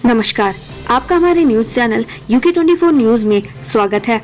नमस्कार, आपका हमारे न्यूज चैनल UK24 न्यूज में स्वागत है।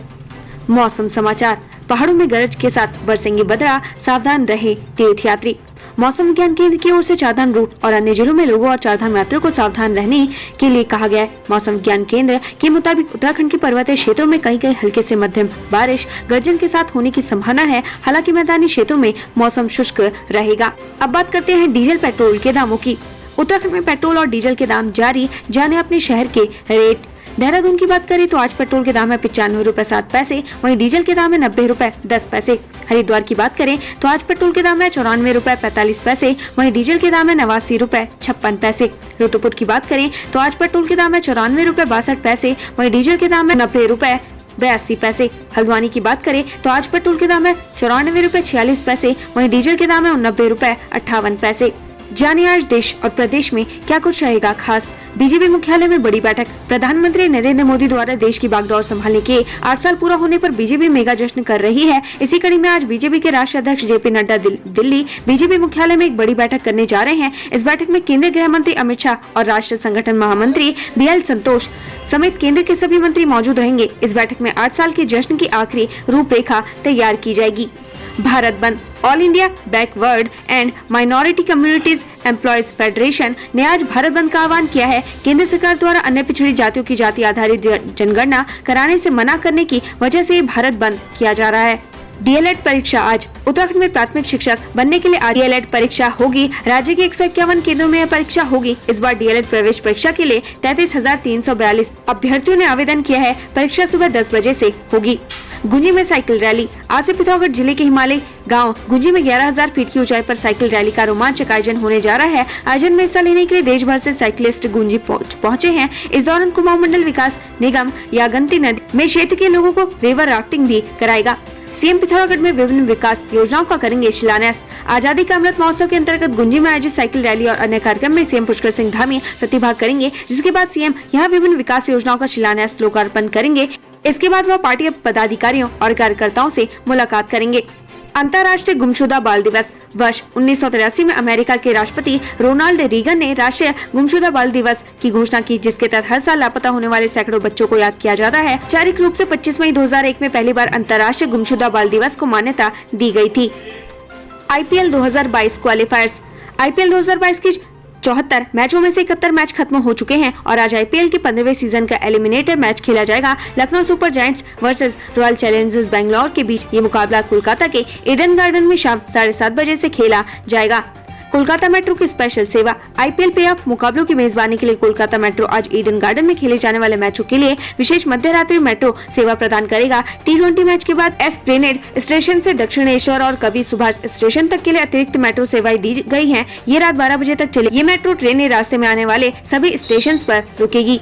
मौसम समाचार। पहाड़ों में गरज के साथ बरसेंगे बदरा, सावधान रहे तीर्थयात्री। मौसम विज्ञान केंद्र की ओर से चारधाम रूट और अन्य जिलों में लोगों और चारधाम यात्रियों को सावधान रहने के लिए कहा गया है। मौसम विज्ञान केंद्र के मुताबिक उत्तराखंड के पर्वतीय क्षेत्रों में कहीं हल्के से मध्यम बारिश गर्जन के साथ होने की संभावना है। हालांकि मैदानी क्षेत्रों में मौसम शुष्क रहेगा। अब बात करते हैं डीजल पेट्रोल के दामों की। उत्तराखंड में पेट्रोल और डीजल के दाम जारी जाने अपने शहर के रेट। देहरादून की बात करें तो आज पेट्रोल के दाम है 95 रुपए 7 पैसे, वहीं डीजल के दाम है 90 रुपए 10 पैसे। हरिद्वार की बात करें तो आज पेट्रोल के दाम है 94 रुपए 45 पैसे, वहीं डीजल के दाम है 89 रुपए 56 पैसे। रुद्रपुर की बात करें तो आज पेट्रोल के दाम है 94 रुपए 62 पैसे, वहीं डीजल के दाम है 90 रुपए 82 पैसे। हल्द्वानी की बात करें तो आज पेट्रोल के दाम है 94 रुपए 46 पैसे, वहीं डीजल के दाम है 90 रुपए 58 पैसे। जानिए आज देश और प्रदेश में क्या कुछ रहेगा खास। बीजेपी मुख्यालय में बड़ी बैठक। प्रधानमंत्री नरेंद्र मोदी द्वारा देश की बागडोर संभालने के 8 साल पूरा होने पर बीजेपी मेगा जश्न कर रही है। इसी कड़ी में आज बीजेपी के राष्ट्रीय अध्यक्ष JP नड्डा दिल्ली बीजेपी मुख्यालय में एक बड़ी बैठक करने जा रहे हैं। इस बैठक में केंद्रीय गृह मंत्री अमित शाह और राष्ट्रीय संगठन महामंत्री BL संतोष समेत केंद्र के सभी मंत्री मौजूद रहेंगे। इस बैठक में 8 साल के जश्न की आखिरी रूपरेखा तैयार की जाएगी। भारत बंद। All India backward and minority communities employees federation ने आज भारत बंद का आह्वान किया है। केंद्र सरकार द्वारा अन्य पिछड़ी जातियों की जाति आधारित जनगणना कराने से मना करने की वजह से भारत बंद किया जा रहा है। DLED परीक्षा आज। उत्तराखंड में प्राथमिक शिक्षक बनने के लिए DLED परीक्षा होगी। राज्य के 151 केंद्रों में यह परीक्षा होगी। इस बार DLED प्रवेश परीक्षा के लिए 33,342 अभ्यर्थियों ने आवेदन किया है। परीक्षा सुबह 10 बजे से होगी। गुंजी में साइकिल रैली। आज से पिथौरागढ़ जिले के हिमालय गांव गुंजी में 11,000 फीट की ऊंचाई पर साइकिल रैली का रोमांचक आयोजन होने जा रहा है। आयोजन में हिस्सा लेने के लिए देश भर से साइकिलिस्ट गुंजी पहुंचे हैं। इस दौरान कुमाऊं मंडल विकास निगम यागंती नदी में क्षेत्र के लोगों को रिवर राफ्टिंग भी कराएगा। सीएम पिथौरागढ़ में विभिन्न विकास योजनाओं का करेंगे शिलान्यास। आजादी का अमृत महोत्सव के अंतर्गत गुंजी में आयोजित साइकिल रैली और अन्य कार्यक्रम में सीएम पुष्कर सिंह धामी प्रतिभाग करेंगे, जिसके बाद सीएम यहां विभिन्न विकास योजनाओं का शिलान्यास लोकार्पण करेंगे। इसके बाद वह पार्टी पदाधिकारियों और कार्यकर्ताओं से मुलाकात करेंगे। अंतर्राष्ट्रीय गुमशुदा बाल दिवस। वर्ष 1983 में अमेरिका के राष्ट्रपति रोनाल्ड रीगन ने राष्ट्रीय गुमशुदा बाल दिवस की घोषणा की, जिसके तहत हर साल लापता होने वाले सैकड़ों बच्चों को याद किया जाता है। औपचारिक रूप से 25 मई 2001 में पहली बार अंतर्राष्ट्रीय गुमशुदा बाल दिवस को मान्यता दी गई थी। IPL 2022 क्वालिफायर्स। IPL 2022 की 74 मैचों में से 71 मैच खत्म हो चुके हैं और आज IPL के 15वें सीजन का एलिमिनेटर मैच खेला जाएगा। Lucknow super giants versus royal Challengers Bangalore के बीच ये मुकाबला कोलकाता के ईडन गार्डन में शाम 7:30 बजे से खेला जाएगा। कोलकाता मेट्रो की स्पेशल सेवा। IPL प्ले ऑफ मुकाबलों की मेजबानी के लिए कोलकाता मेट्रो आज ईडन गार्डन में खेले जाने वाले मैचों के लिए विशेष मध्य रात्रि मेट्रो सेवा प्रदान करेगा। T20 मैच के बाद एस्प्लेनेड स्टेशन से दक्षिणेश्वर और कवि सुभाष स्टेशन तक के लिए अतिरिक्त मेट्रो सेवाएं दी गई हैं। ये रात 12 बजे तक चलेगी। ये मेट्रो ट्रेनें रास्ते में आने वाले सभी स्टेशन पर रुकेगी।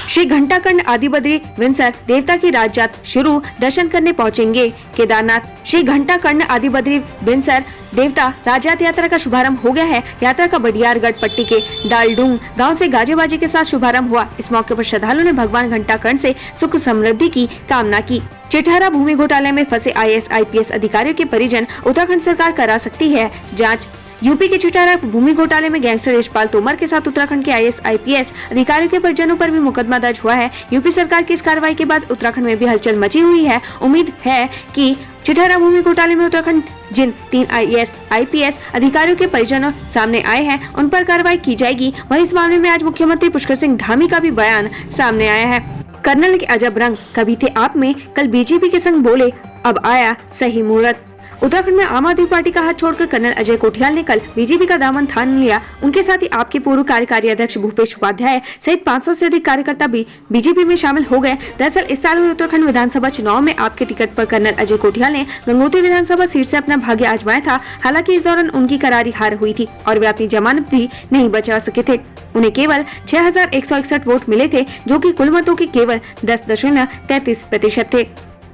श्री घंटाकर्ण आदिबद्री विंसर देवता की राजयात शुरू। दर्शन करने पहुंचेंगे केदारनाथ। श्री घंटाकर्ण आदिबद्री विंसर देवता राजयात यात्रा का शुभारंभ हो गया है। यात्रा का बडियारगढ़ पट्टी के दालडूंग गांव से गाजे बाजे के साथ शुभारंभ हुआ। इस मौके पर श्रद्धालुओं ने भगवान घंटाकर्ण से सुख समृद्धि की कामना की। चिटहरा भूमि घोटाले में फंसे IAS IPS अधिकारियों के परिजन। उत्तराखंड सरकार करा सकती है जाँच। यूपी के चिटहरा भूमि घोटाले में गैंगस्टर यशपाल तोमर के साथ उत्तराखंड के IAS IPS अधिकारियों के परिजनों पर भी मुकदमा दर्ज हुआ है। यूपी सरकार की इस कार्रवाई के बाद उत्तराखंड में भी हलचल मची हुई है। उम्मीद है कि चिटहरा भूमि घोटाले में उत्तराखंड जिन 3 IAS IPS अधिकारियों के परिजनों सामने आए हैं उन पर कार्रवाई की जाएगी। वहीं इस मामले में आज मुख्यमंत्री पुष्कर सिंह धामी का भी बयान सामने आया है। कर्नल के अजब रंग कभी थे आप में, कल बीजेपी के संग बोले अब आया सही मुहूर्त। उत्तराखंड में आम आदमी पार्टी का हाथ छोड़कर कर्नल अजय कोठियाल ने कल बीजेपी का दामन थाम लिया। उनके साथ ही आपके पूर्व कार्यकारी अध्यक्ष भूपेश उपाध्याय सहित 500 से अधिक कार्यकर्ता भी बीजेपी में शामिल हो गए। दरअसल इस साल हुए उत्तराखंड विधानसभा चुनाव में आपके टिकट पर कर्नल अजय कोठियाल ने गंगोत्री विधानसभा सीट से अपना भाग्य आजमाया था। हालांकि इस दौरान उनकी करारी हार हुई थी और वे अपनी जमानत भी नहीं बचा सके थे। उन्हें केवल 6,161 वोट मिले थे, जो कि कुल मतों के केवल 10.33% थे।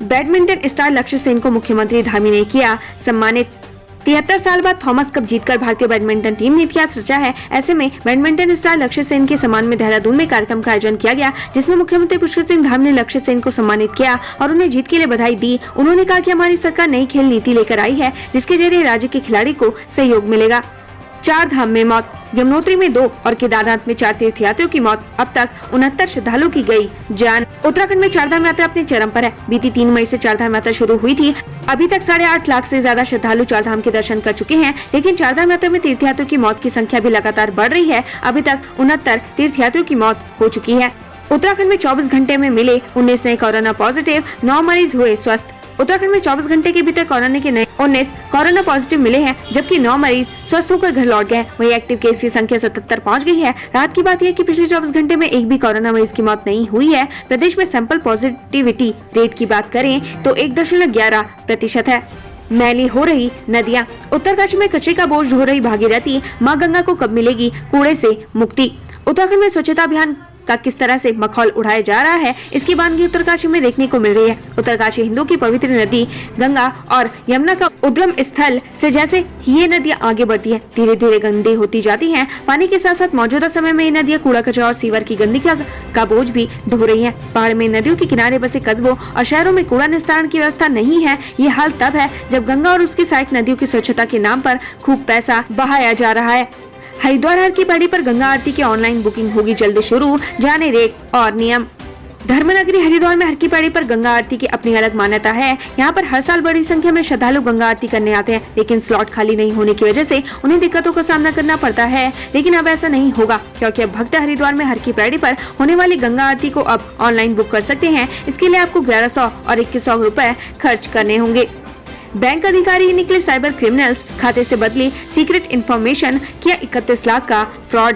बैडमिंटन स्टार लक्ष्य सेन को मुख्यमंत्री धामी ने किया सम्मानित। 73 साल बाद थॉमस कप जीतकर भारतीय बैडमिंटन टीम ने इतिहास रचा है। ऐसे में बैडमिंटन स्टार लक्ष्य सेन के सम्मान में देहरादून में कार्यक्रम का आयोजन किया गया, जिसमें मुख्यमंत्री पुष्कर सिंह धामी ने लक्ष्य सेन को सम्मानित किया और उन्हें जीत के लिए बधाई दी। उन्होंने कहा कि हमारी सरकार नई खेल नीति लेकर आई है, जिसके जरिए राज्य के खिलाड़ी को सहयोग मिलेगा। 4 धाम में मौत, यमुनोत्री में 2 और केदारनाथ में 4 तीर्थयात्रियों की मौत। अब तक 69 श्रद्धालुओं की गई जान। उत्तराखंड में 4 धाम यात्रा अपने चरम पर है। बीती 3 मई से 4 धाम यात्रा शुरू हुई थी। अभी तक 8.5 लाख से ज्यादा श्रद्धालु 4 धाम के दर्शन कर चुके हैं, लेकिन 4 धाम यात्रा में तीर्थयात्रियों की मौत की संख्या भी लगातार बढ़ रही है। अभी तक 69 तीर्थयात्रियों की मौत हो चुकी है। उत्तराखंड में 24 घंटे में मिले 19 नए कोरोना पॉजिटिव, 9 मरीज हुए स्वस्थ। उत्तराखंड में 24 घंटे के भीतर कोरोना के नए 19 कोरोना पॉजिटिव मिले हैं, जबकि 9 मरीज स्वस्थ होकर घर लौट गए। वहीं एक्टिव केस की संख्या 77 पहुंच गई है। रात की बात यह कि पिछले 24 घंटे में एक भी कोरोना मरीज की मौत नहीं हुई है। प्रदेश में सैंपल पॉजिटिविटी रेट की बात करें तो 1.11% है। मैली हो रही नदियां, उत्तरकाशी में कचरे का बोझ ढो रही भागीरथी, मां गंगा को कब मिलेगी कूड़े से मुक्ति। उत्तराखंड में स्वच्छता अभियान का किस तरह से मखौल उड़ाया जा रहा है, इसकी वानगी उत्तरकाशी में देखने को मिल रही है। उत्तरकाशी हिंदुओं की पवित्र नदी गंगा और यमुना का उद्गम स्थल से जैसे ही ये नदियां आगे बढ़ती हैं, धीरे धीरे गंदी होती जाती हैं। पानी के साथ साथ मौजूदा समय में ये नदियां कूड़ा कचरा और सीवर की गंदगी का बोझ भी ढो रही है। पहाड़ में नदियों के किनारे बसे कस्बों और शहरों में कूड़ा निस्तारण की व्यवस्था नहीं है। ये हाल तब है जब गंगा और उसकी सहायक नदियों की स्वच्छता के नाम पर खूब पैसा बहाया जा रहा है। हरिद्वार हर की पैड़ी पर गंगा आरती की ऑनलाइन बुकिंग होगी जल्द शुरू, जाने रेट और नियम। धर्मनगरी हरिद्वार में हर की पैड़ी पर गंगा आरती की अपनी अलग मान्यता है। यहाँ पर हर साल बड़ी संख्या में श्रद्धालु गंगा आरती करने आते हैं, लेकिन स्लॉट खाली नहीं होने की वजह से उन्हें दिक्कतों का सामना करना पड़ता है। लेकिन अब ऐसा नहीं होगा, क्योंकि अब भक्त हरिद्वार में हर की पैड़ी पर होने वाली गंगा आरती को अब ऑनलाइन बुक कर सकते हैं। इसके लिए आपको 1100 और 2100 रूपए खर्च करने होंगे। बैंक अधिकारी निकले साइबर क्रिमिनल्स, खाते से बदली सीक्रेट इंफॉर्मेशन, किया 31 लाख का fraud.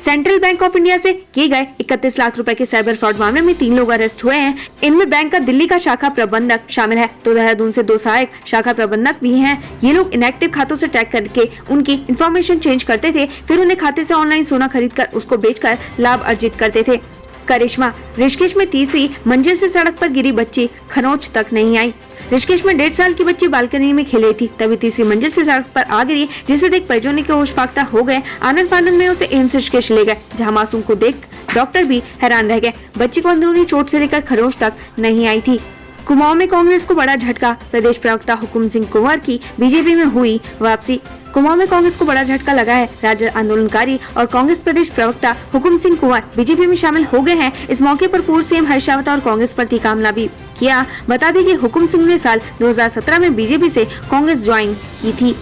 Central bank of India से किए गए 31 लाख रुपए के साइबर फ्रॉड मामले में 3 लोग अरेस्ट हुए हैं। इनमें बैंक का दिल्ली का शाखा प्रबंधक शामिल है, तो देहरादून से 2 सहायक शाखा प्रबंधक भी हैं। ये लोग इनएक्टिव खातों से ट्रैक करके उनकी इंफॉर्मेशन चेंज करते थे, फिर उन्हें खाते से ऑनलाइन सोना खरीद कर उसको बेचकर लाभ अर्जित करते थे। करिश्मा, ऋषिकेश में 3री मंजिल से सड़क पर गिरी बच्ची खरोंच तक नहीं आई। ऋषिकेश में 1.5 साल की बच्ची बालकनी में खेल रही थी, तभी 3री मंजिल से सड़क पर आ गिरी, जिसे देख परिजनों के होश फाख्ता हो गए। आनंद फानंद में उसे एम्स ऋषिकेश ले गए, जहां मासूम को देख डॉक्टर भी हैरान रह गए। बच्ची को अंदरूनी चोट से लेकर खरोंच तक नहीं आई थी। कुमाऊं में कांग्रेस को बड़ा झटका, प्रदेश प्रवक्ता हुकुम सिंह कुंवर की बीजेपी में हुई वापसी। कुमाऊं में कांग्रेस को बड़ा झटका लगा है। राज्य आंदोलनकारी और कांग्रेस प्रदेश प्रवक्ता हुकुम सिंह कुंवर बीजेपी में शामिल हो गए हैं। इस मौके पर पूर्व सीएम हरीश रावत और कांग्रेस पर तीखा हमला भी किया। बता दें कि हुकुम सिंह ने साल 2017 में बीजेपी से कांग्रेस ज्वाइन की थी।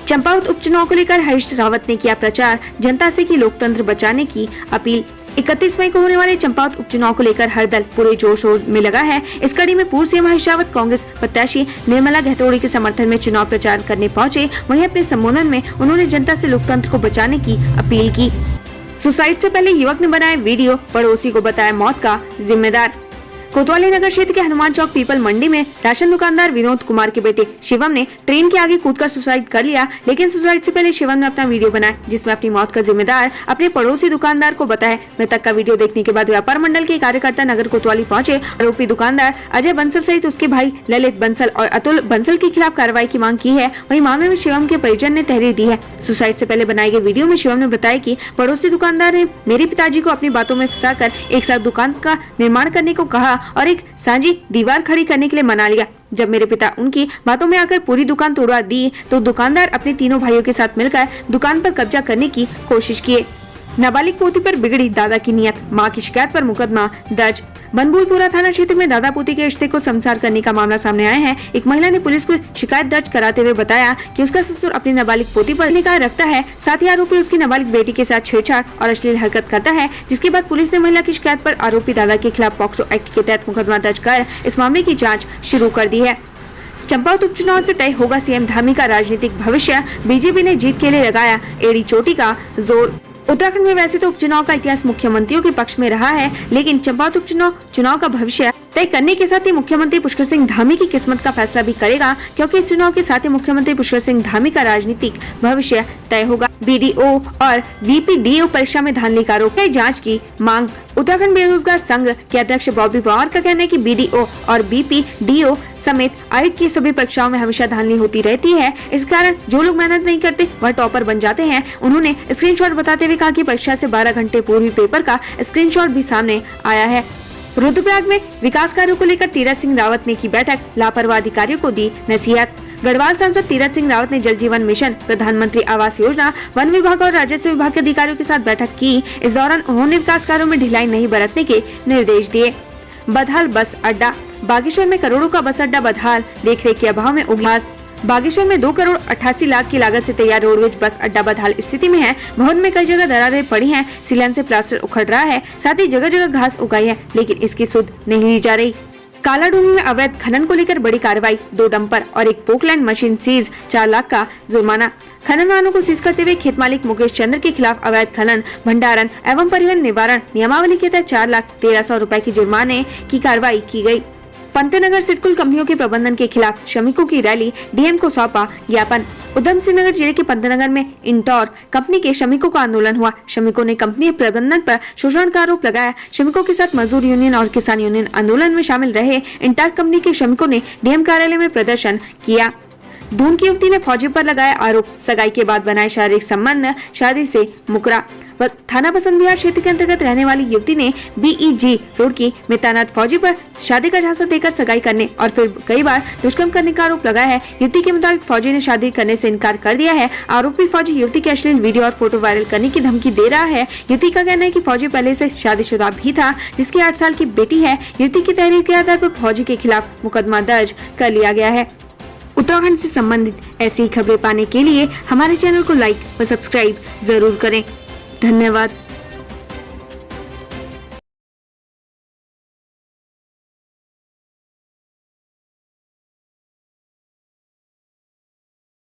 चंपावत उपचुनाव को लेकर हरीश रावत ने किया प्रचार, जनता से की लोकतंत्र बचाने की अपील। 31 मई को होने वाले चंपावत उपचुनाव को लेकर हर दल पूरे जोश शोर में लगा है। इस कड़ी में पूर्व सीएम हरीश रावत कांग्रेस प्रत्याशी निर्मला गहतोड़ी के समर्थन में चुनाव प्रचार करने पहुंचे। वहीं अपने संबोधन में उन्होंने जनता से लोकतंत्र को बचाने की अपील की। सुसाइड से पहले युवक ने बनाया वीडियो, पड़ोसी को बताया मौत का जिम्मेदार। कोतवाली नगर क्षेत्र के हनुमान चौक पीपल मंडी में राशन दुकानदार विनोद कुमार के बेटे शिवम ने ट्रेन के आगे कूदकर सुसाइड कर लिया। लेकिन सुसाइड से पहले शिवम ने अपना वीडियो बनाया, जिसमें अपनी मौत का जिम्मेदार अपने पड़ोसी दुकानदार को बताया। मृतक का वीडियो देखने के बाद व्यापार मंडल के कार्यकर्ता नगर कोतवाली पहुंचे। आरोपी दुकानदार अजय बंसल सहित उसके भाई ललित बंसल और अतुल बंसल के खिलाफ कार्रवाई की मांग की है। वहीं मामले में शिवम के परिजन ने तहरीर दी है। सुसाइड से पहले बनाए गए वीडियो में शिवम ने बताया कि पड़ोसी दुकानदार ने मेरे पिताजी को अपनी बातों में फंसाकर एक साथ दुकान का निर्माण करने को कहा और एक सांझी दीवार खड़ी करने के लिए मना लिया। जब मेरे पिता उनकी बातों में आकर पूरी दुकान तोड़वा दी, तो दुकानदार अपने तीनों भाइयों के साथ मिलकर दुकान पर कब्जा करने की कोशिश किए। नाबालिग पोती पर बिगड़ी दादा की नीयत, मां की शिकायत पर मुकदमा दर्ज। बनबुलपुरा थाना क्षेत्र में दादा पोती के रिश्ते को संसार करने का मामला सामने आया है। एक महिला ने पुलिस को शिकायत दर्ज कराते हुए बताया कि उसका ससुर अपनी नाबालिग पोती पर निगाह रखता है, साथ ही आरोपी उसकी नाबालिग बेटी के साथ छेड़छाड़ और अश्लील हरकत करता है। जिसके बाद पुलिस ने महिला की शिकायत पर आरोपी दादा के खिलाफ पॉक्सो एक्ट के तहत मुकदमा दर्ज कर इस मामले की जाँच शुरू कर दी है। चंपावत उपचुनाव से तय होगा सीएम धामी का राजनीतिक भविष्य, बीजेपी ने जीत के लिए लगाया एड़ी चोटी का जोर। उत्तराखंड में वैसे तो उपचुनाव का इतिहास मुख्यमंत्रियों के पक्ष में रहा है, लेकिन चंपावत उपचुनाव का भविष्य तय करने के साथ ही मुख्यमंत्री पुष्कर सिंह धामी की किस्मत का फैसला भी करेगा, क्योंकि इस चुनाव के साथ ही मुख्यमंत्री पुष्कर सिंह धामी का राजनीतिक भविष्य तय होगा। बीडीओ और वीपीडीओ परीक्षा में धांधली का आरोप है, जांच की मांग। उत्तराखंड बेरोजगार संघ के अध्यक्ष बॉबी पवार का कहना है कि बीडीओ और बीपीडीओ समेत आयोग की सभी परीक्षाओं में हमेशा धांधली होती रहती है। इस कारण जो लोग मेहनत नहीं करते वह टॉपर बन जाते हैं। उन्होंने स्क्रीनशॉट बताते हुए कहा कि परीक्षा से 12 घंटे पूर्व पेपर का स्क्रीनशॉट भी सामने आया है। रुद्रप्रयाग में विकास कार्यों को लेकर तीरथ सिंह रावत ने की बैठक, लापरवाह अधिकारियों को दी नसीहत। गढ़वाल सांसद तीरथ सिंह रावत ने जल जीवन मिशन, प्रधानमंत्री आवास योजना, वन विभाग और राजस्व विभाग के अधिकारियों के साथ बैठक की। इस दौरान उन्होंने विकास कार्यों में ढिलाई नहीं बरतने के निर्देश दिए। बदहाल बस अड्डा, बागेश्वर में करोड़ों का बस अड्डा बदहाल, देखरेख के अभाव में उघास। बागेश्वर में 2 करोड़ 88 लाख की लागत से तैयार रोडवेज बस अड्डा बदहाल स्थिति में है। भवन में कई जगह दरारें पड़ी हैं, सीलन से प्लास्टर उखड़ रहा है, साथ ही जगह जगह घास उगाई है, लेकिन इसकी सुध नहीं ली जा रही। कालाडूंगी में अवैध खनन को लेकर बड़ी कार्रवाई, 2 डंपर और 1 पोकलैंड मशीन सीज, 4 लाख का जुर्माना। खनन वाहनों को सीज करते हुए खेत मालिक मुकेश चंद्र के खिलाफ अवैध खनन, भंडारण एवं परिवहन निवारण नियमावली के तहत 4,13,000 रुपए की जुर्माने की कार्रवाई की गई। पंतनगर सिडकुल कंपनियों के प्रबंधन के खिलाफ श्रमिकों की रैली, डीएम को सौंपा ज्ञापन। उधम सिंह नगर जिले के पंतनगर में इंटोर कंपनी के श्रमिकों का आंदोलन हुआ। श्रमिकों ने कंपनी प्रबंधन पर शोषण का आरोप लगाया। श्रमिकों के साथ मजदूर यूनियन और किसान यूनियन आंदोलन में शामिल रहे। इंटोर कंपनी के श्रमिकों ने डीएम कार्यालय में प्रदर्शन किया। दून की युवती ने फौजी पर लगाया आरोप, सगाई के बाद बनाए शारीरिक संबंध, शादी से मुकरा। थाना बसंत विहार क्षेत्र के अंतर्गत रहने वाली युवती ने बीईजी रुड़की में तैनात फौजी पर शादी का झांसा देकर सगाई करने और फिर कई बार दुष्कर्म करने का आरोप लगाया है। युवती के मुताबिक फौजी ने शादी करने से इनकार कर दिया है। आरोपी फौजी युवती के अश्लील वीडियो और फोटो वायरल करने की धमकी दे रहा है। युवती का कहना है कि फौजी पहले से शादीशुदा भी था, जिसकी 8 साल की बेटी है। युवती की तहरीर के आधार पर फौजी के खिलाफ मुकदमा दर्ज कर लिया गया है। उत्तराखंड से संबंधित ऐसी खबरें पाने के लिए हमारे चैनल को लाइक व सब्सक्राइब जरूर करें। धन्यवाद।